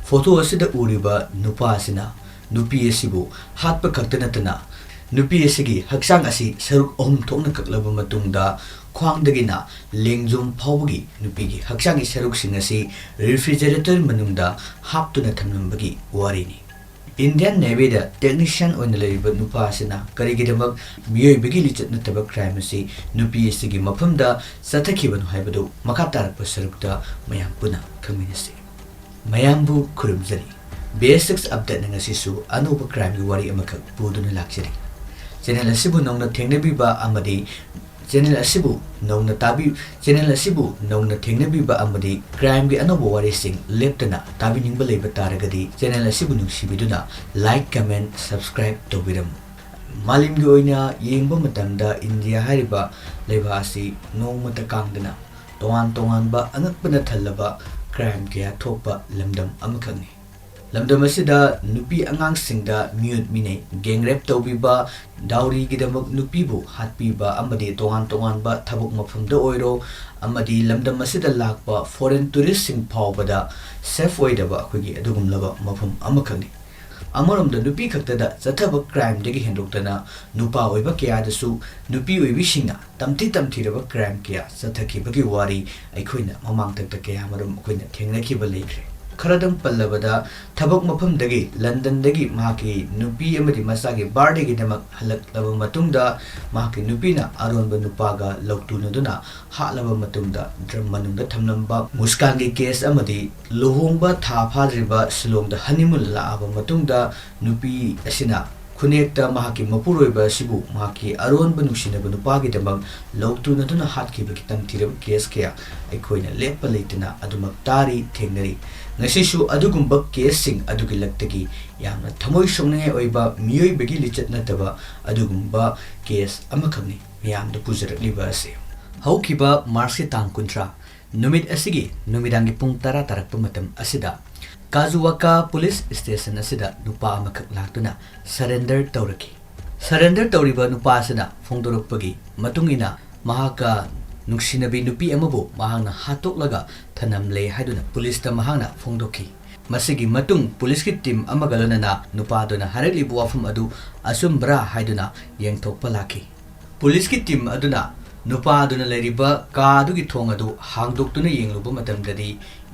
Photo asida uriba nupa asina nupi asibu hatpa kaktanatana nupi asigi hakchang asi saruk thokna kaklaba matungda khwangdagina lengjum phawgi nupigi hakchangi saruk singasi refrigerator manungda haptuna thamlambagi warini Indian Navy da technician on the labor nupa asina karigidabak miyoi bigi lichat nataba crime asi nupi asigi mafamda sathakiban haibadu makatarak pasarukta mayam puna community Mayambu Kurumzari Basics update ng asisu ano ba crime wari amakag pudo na luxury Channel asibu nong na tengnabiba amadi Channel asibu nong na tabi Channel asibu nong na tengnabiba amadi crime gi ano ba wari sing left na tabi ning balay bataragadi Channel asibu nung sibiduna like comment subscribe to biram Malim gi oina yengba matamda India hariba leba asi nong matakangdana tongan ba anak pa nathalaba crime kaya thokpa lamdam amakangni lamdam asida nupi angang singda mute mine gang rape tawbiba dowry gidamak nupi bu hatpiba amadi tongan ba thabuk mafamda oiro amadi lamdam asida lakpa foreign tourist sing phawbada safe way daba khigi adugum laba mafam amakangni amaramda nupi khaktada chathaba crime degi hendoktana nupa oiba kya dasu nupi oibi singa tamti raba crime kya chathaki bagi wari aikhoina mamang takta kya maram khoina thengnaki ba lekre kharadam pallabada thabak mafam dagi London dagi mahaki nupi amadi masagi birthday gi damak halak laba matungda mahaki nupi na aronba nupaga lautuna duna halaba matungda drum manungda Thamlamba muskangi case amadi luhongba tha phadriba silongda honeymoon laaba matungda nupi asina khunekta mahaki mapuroiba sibu mahaki aronba nungsinaba nupagi damak lautuna duna hatkiba kitam tirab case kya aikhoina lepa leitana adumak tari thengnari Ngasishu adugumba case adugi laktagi yamna thamoi songngai oiba miyoi bagi lichat nataba adugumba case amakangni miyamda pujarakliba ase haukiba March tang kuntra numit asigi numidangi pung tara tarakpa matam asida Kazuwaka police station asida nupa amakak laktuna surrender tawriba nupa asida phongdorokpagi matungina mahaka Nuksinabi nupi amabu mahangna hatoklaga thanamle haiduna police ta mahangna phongdoki masigi matung police ki team amagalona na nupa duna harali buafum adu asumbra haiduna yengthokpa laki police ki team aduna nupa aduna leriba ka adugi thong adu hangdoktuna yengluba matamdadi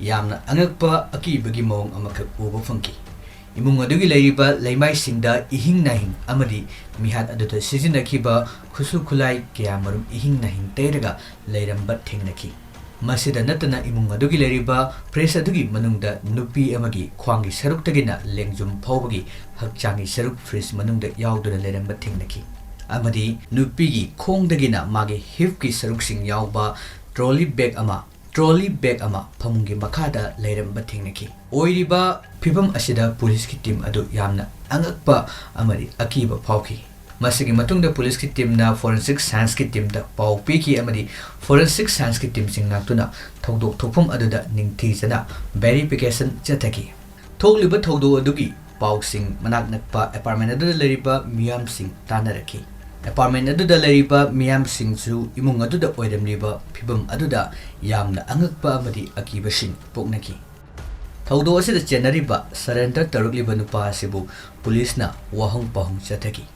yamna angakpa akibagi mawng amakak uba phangki imung adugi leriba laimai singda ihing nahing amadi mihat aduta sizinakhiba khusu khulai kya marum ihing nahing teiraga leiramba thengnaki masida natana imung adugi leriba press adugi manungda nupi amagi khwangi saruktagina lengjum phawbagi hakchangi saruk freeze manungda yauduna leiramba thengnaki amadi nupigi khongdagina magi hipki saruksing yauba trolley bag ama phamungi makhada leiramba thengnaki oiriba phibam asida police ki team adu yamna angakpa amari akiba phawki masigi matungda police ki team na forensic science ki team da pau piki amari forensic science ki team sing naktuna thogdok thokphum aduda ningthi jana verification chathaki thogliba thogdo adugi pau sing manak nakpa apartment adu leriba miyam sing tanaraki apartment aduda leriba miyam sing su imung aduda oiramliba phibam aduda yamna angakpa amari akiba sing poknaki thogdo asida chenariba surrender tarukliba nupa asibu police na wahong pahong chathaki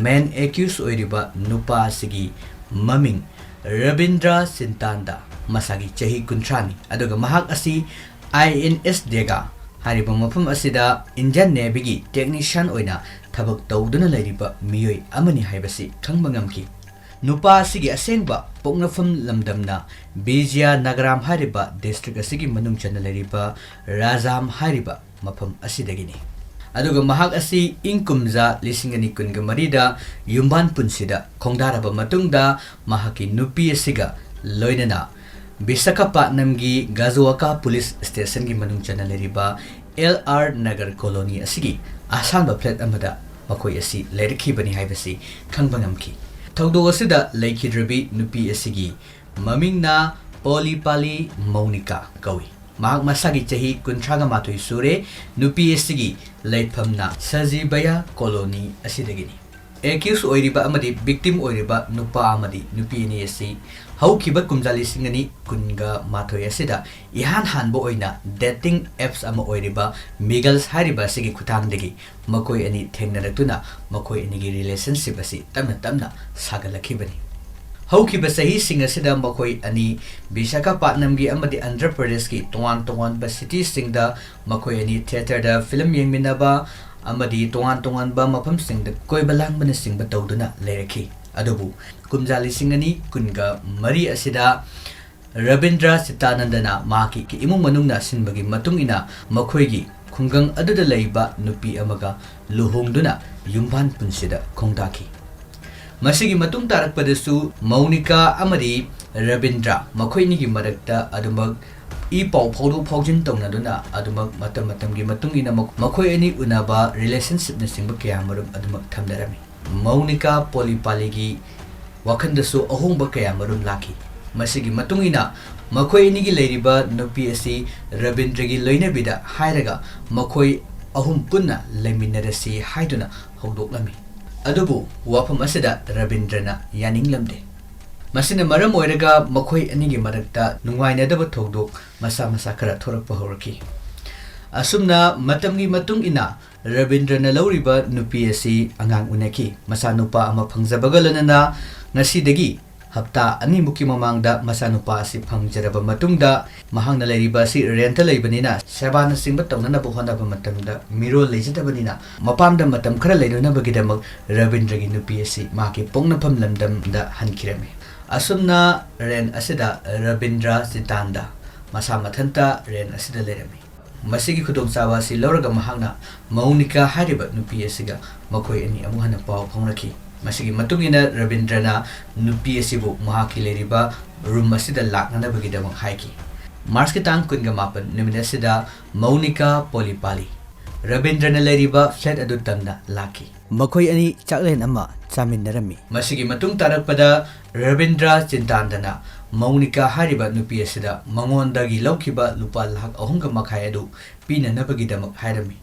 main accused oiriba nupa asigi maming Rabindra Sintanda masagi chahi kuntrani aduga mahak asi INS dega hariba mafam asida Indian Navy gi technician oina thabak tawduna leriba miyoi amani haibasi khangba ngamki nupa asigi asengba poknafam lamdamna Bijia Nagaram hariba district asigi manung chana leriba Rajam hariba mafam asidagini aduga mahak asi ingkumza lisingani kunga marida yumban punsida khongdaraba matungda mahaki nupi asiga loinana Visakhapatnam gi Gazuwaka police station gi manung chana leriba LR Nagar colony asigi asanba flat amada makoi asi lerikhi bani haibasi khangbangam ki thogdo asida leikhidrabi nupi asigi mamingna Polipali Monica kawi mahak masagi chahi kuntraga matoi sure nupi asigi leitphamna Sajibaya colony asidagini accused oiriba amadi victim oiriba nupa amadi nupi ni asi haukiba kumjali singani kunga mathoi asida ihan hanbo oina dating apps ama oiriba migals hariba sigi khutang degi makoi ani thengnaratuna makoi ani gi relationship asi tamna tamna sagalakhibani haukiba sahi singasida makoi ani Visakhapatnam gi amadi Andhra Pradesh ki tongan ba cities singda makoi ani theater da film yengminaba amadi tongan ba mafam singda koibalang bana singba tawduna lerakhi adubu kumjali singani kunga mari asida Rabindra Sitanandana maki ki imung manungna sinbagi matung ina makoi gi khungang aduda leiba nupi amaga luhongduna yumban punsida khongdaki masigi matung tarakpadasu Maunika amadi Rabindra makoi ni gi marakta adumag I pau phaudu phaujin tawna adumak matam gi matung ina makoi ani unaba relationship na singba kaya marum adumak thamdarami Maunika Polipali gi wakhandasu ahongba kaya marum laki masigi matung ina makoi ani gi leiriba nupi asi Rabindra gi loina bida hairaga makoi ahum punna leminarasi haiduna haudoklami adubu wafam asida Rabindrana yaninglamde masina maram oiraga makoi anigi marakta nungainadaba thodok masa khara thorakpa horaki asumna matamgi matung ina Rabindrana lauriba nupi asi angang unaki masa nupa ama phangjabagalana ngasidagi hapta ani muki mamangda masa nupa asi phangjaraba matungda mahangna leiriba si renta leibanina sebana singba tawnana bohana ba matamda miro leijatabanina mapamda matam khara leiruna bagidamak Rabindra gi nupi asi maki pongnapam lamdam da hankirame asumna ren asida Rabindra Sitanda masa mathanta ren asida lerami masigi khudong sawa si lauraga mahangna Maunika hariba nupi asiga makoi ani amuhana paw phongraki masigi matungina Rabindrana nupi asibu mahaki leriba room asida laknana bagidamang haiki Mars ki tang kunga mapan numina sida Maunika Polipali Rabindrana leriba flat adu tamna laki makoi ani chaklen ama chaminarami masigi matung tarakpada Rabindra Chintandana Maunika hariba nupi asida mangondagi laukiba lupa lahak ahungga makhai adu pina nabagidamak hairami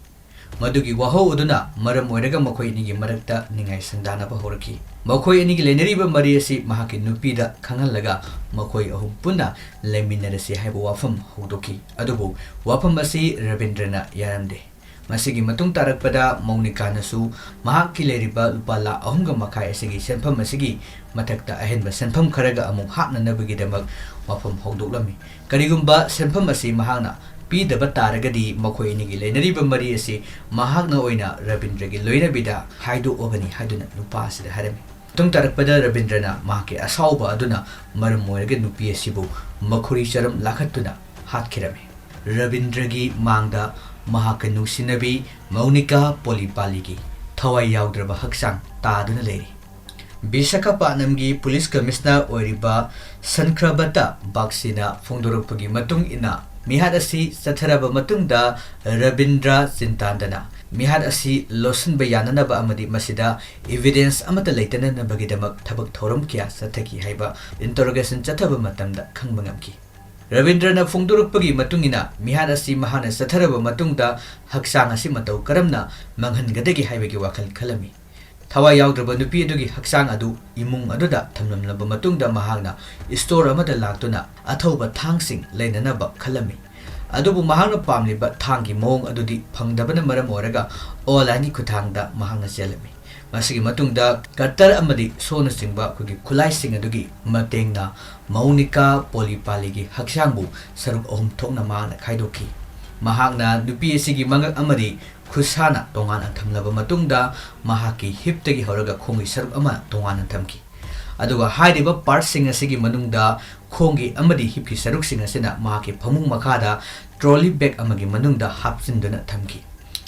madugi wahau aduna maram oiraga makoi ni gi marakta ningai sandana ba horaki makoi ani gi leneriba mari asi mahaki nupi da khangalaga makoi ahum punna leminarasi haiba wafam hodoki adubu wafam asi Rabindrana yaramde masigi matung tarakpada Maunika nasu mahaki leriba lupala ahungga makhai asigi senpham asigi mathakta ahenba senpham kharaga amuk hapna nabagidamak wafam hodoklami karigumba senpham asi mahana pidaba taragadi makoi ni gi leneriba mari asi mahakna oina Rabindra gi loina bida haidu obani haiduna nupa asida harami tung tarakpada Rabindrana mahaki asauba aduna maram moiraga nupi asibu makhuri charam lakhatuna hatkirame Rabindra gi mangda mahaka nusinabi Maunika Polipali gi thawai yaudraba hakchang taduna leri Visakhapatnam gi police commissioner oiriba Sankrabata Baksina phongdorupagi matung ina mihad asi satharaba matungda Rabindra Chintandana mihad asi losun bayanana ba amadi masida evidence amata leitana na bagidamak thabak thoram kya sathaki haiba interrogation chathaba matamda khangbangamki Rabindrana phongdorupagi matungina mihad asi mahana satharaba matungda hakchang asi matau karamna manghangadagi haibagi wakhal khalami thawai yaudraba nupi adugi hakchang adu imung aduda thamlamlaba matungda mahagna store amada laktuna athauba thangsing leinanaba khalami adubu mahagna pamliba thangi mong adudi phangdabana maram oraga olani khuthangda mahagna chelami masigi matungda katar amadi sona singba kugi khulai sing adugi matengna Maunika Polipali gi Hakchangbu saruk ohum thokna mana khaidoki mahagna nupi asigi mangak amadi khusana tongana thamlaba matungda mahaki hiptagi horaga khongi saruk ama tongana thamki aduga hairiba part sing asigi manungda khongi amadi hipki saruk sing asina mahaki phamung makhada trolley bag amagi manungda hapchinduna thamki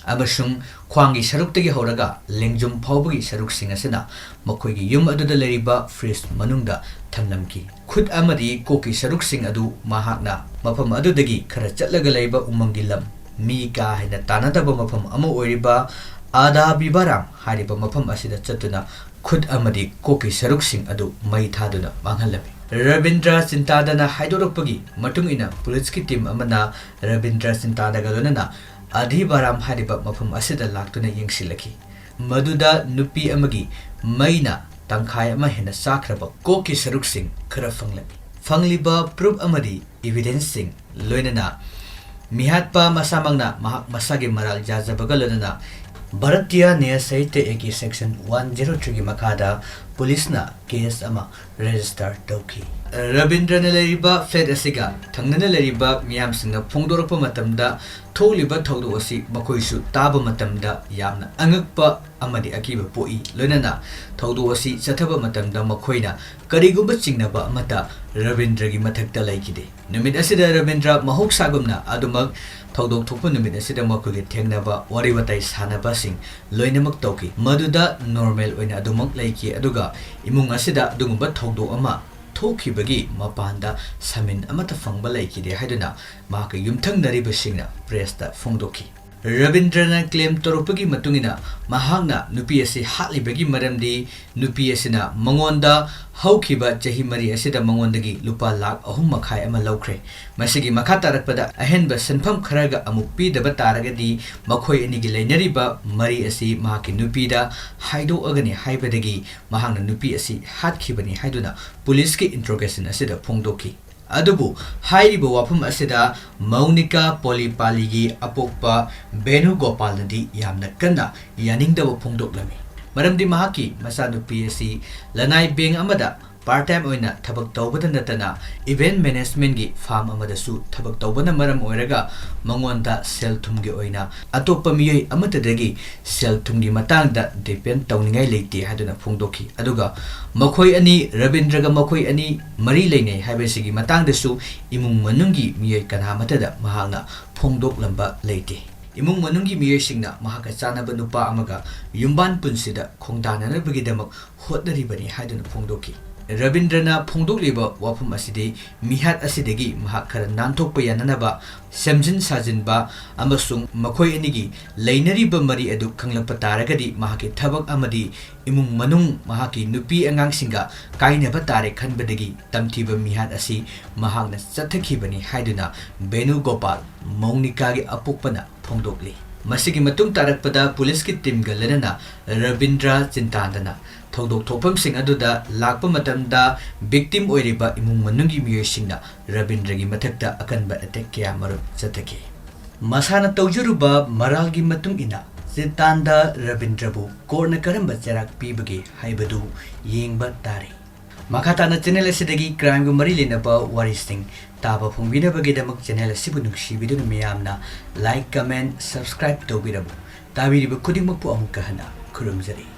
amasung khwangi saruktagi horaga lengjum phawbagi saruk sing asina makoigi yum aduda leriba freeze manungda thamlamki khut amadi koki saruk sing adu mahakna mafam adudagi khara chatlaga leiba umangi lam mi ka hena tanadaba mafam ama oiriba ada bibaram hariba mafam asida chatuna khut amadi koki saruk sing adu mai thaduna manghalami Rabindra Chintandana haidorokpagi matung ina police ki team amana Rabindra Chintandana galonana Adhi Baram hariba mafam asida laktuna yengsilaki Maduda nupi amagi maina tangkhai ama hena sakraba koki saruksing khara fanglami. Fangliba proof amadi evidence sing loinana mihatpa masamangna mahak masagi maral jajabaga loinana Bharatiya Nya Sahitya Eki Section 103 gi makada police na case ama register tauki. Rabindra na leriba flat asiga thangnana leriba miyam singna phongdorpa matamda tholiba thaudu asi makoisu taba matamda yamna angakpa amadi akiba poi loinana thaudu asi chathaba matamda makoina karigumba chingnaba amata Rabindra gi mathakta laikide. Numit asida Rabindra mahok sagumna adumak thaudu thokpa numit asida makogi thengnaba wariwatai sanaba sing loinamak tauki. Maduda normal oina adumak laiki aduga imung asida adugumba thaudu ama thokibagi mapanda samin amata fangba laikide haiduna mahaka yumthang nariba singna presta phongdoki. Rabindrana claim torupagi matungina mahangna nupi asi hatlibagi maramdi nupi asina mangonda haukiba chahi mari asida mangondagi lupa lakh ahum makhai ama laukre. Masigi makha tarakpada ahenba sanpham kharaga amuk pidaba taragadi makhoi anigi leinariba mari asi mahaki nupida haido agani haibadagi mahangna nupi asi hatkibani haiduna police ki interrogation asida phongdoki. Adubu hairiba wafum asida Maunika Polipaligi apokpa Benu Gopal nadi yamna kanna yaningdaba phongdoklami. Maramdi mahaki masanupi asi lanai beng amada part time oina thabak tawbada natana event management gi farm amada su thabak tawbana maram oiraga mangonda sel thumgi oina atoppa miyoi amatadagi sel thumgi matangda depend tawningai leite haduna phongdoki. Aduga makhoi ani Rabindraga makhoi ani mari leinai haibasigi matangda su imung manungi miyoi kana matada mahangna phongdoklamba leite. Imung manungi miyoi singna mahaka chanaba nupa amaga yumban punsida khongdananabagi hotnaribani haduna phongdoki. Rabindrana phongdokliba wafum asidi mihat asidagi mahak khara nanthokpa yananaba semjin sajinba amasung makhoi anigi leinariba mari adu khanglakpa taragadi mahaki thabak amadi imung manung mahaki nupi angangsingga kainaba tare khanbadagi tamthiba mihat asi mahakna chathakibani haiduna Benu Gopal Maunika gi apokpana phongdokli. Masigi matung tarakpada police ki team ga lenana Rabindra chintandana thogdok thopam sing aduda lakpa matamda victim oiriba imung manungi miyoi singna Rabindra gi mathakta akanba attack kya marup chathake. Masana tawjuruba maralgi matung ina chintanda Rabindrabu korna karamba charak pibagi haibadu yengba tare. Makhatana channel asidagi crime gu mari lenaba warising taba phongbinabagidamuk channel asibu nuksibiduna miyamna like comment subscribe tawbirabu tabiriba khudingmakpu amukka hana khurumjari.